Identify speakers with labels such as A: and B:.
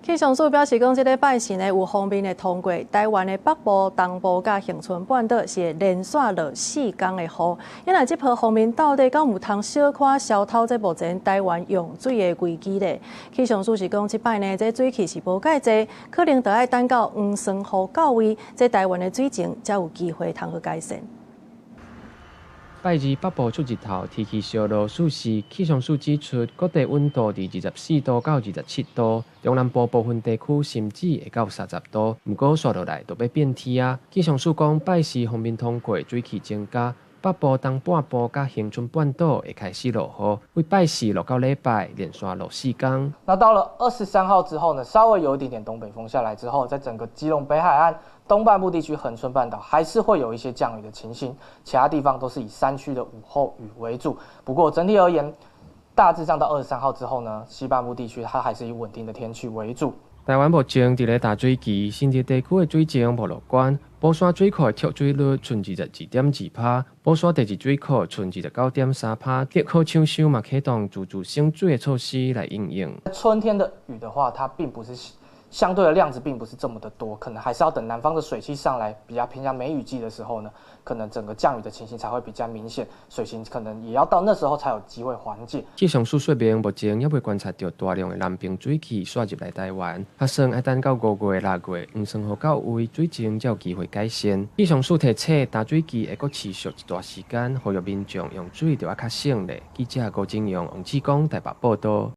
A: 氣象署表示，講這禮拜四呢有鋒面的通過台灣的北部、東部甲恆春半島，是會連續落4天的雨。因為這波鋒面到底敢有通小可消透這目前台灣用水的危機呢？氣象署是講，這擺呢這水氣是無介濟，可能就要等到黃霜雨到位，這台灣的水情才有機會通去改善。
B: 拜二北部出日頭，天氣小落舒適。氣象署指出，各地溫度佇24度到27度，中南部部分地區甚至會到30度。不過，刷落來就要變天啊！氣象署講，拜四鋒面通過，水氣增加，北部東半部甲恆春半島會開始落雨，為拜四落到禮拜連續落4天。
C: 那到了23號之後呢，稍微有一點點東北風下來之後，在整個基隆北海岸東半部地區、恆春半島還是會有一些降雨的情形，其他地方都是以山區的午後雨為主。不過整體而言，大致上到23號之後呢，西半部地區它還是以穩定的天氣為主。
B: 台灣目前佇咧大水期，新竹地區的水情無樂觀，寶山水庫的蓄水率剩22.2%，寶山第二水庫剩29.3%，竹科搶修嘛啟動自主省水的措施來應用。
C: 春天的雨的話，它並不是相對的量值並不是這麼的多，可能還是要等南方的水汽上來，比較偏向梅雨季的時候呢，可能整個降雨的情形才會比較明顯，水情可能也要到那時候才有機會緩解。
B: 氣象署說明，目前還未觀察到大量的南平水汽刷入來台灣，打算要等到5月、6月黃霜雨到位，水情才有機會改善。氣象署提醒，大水期會擱持續一段時間，呼籲民眾用水就要較省咧。記者高景陽、王志剛台北報道。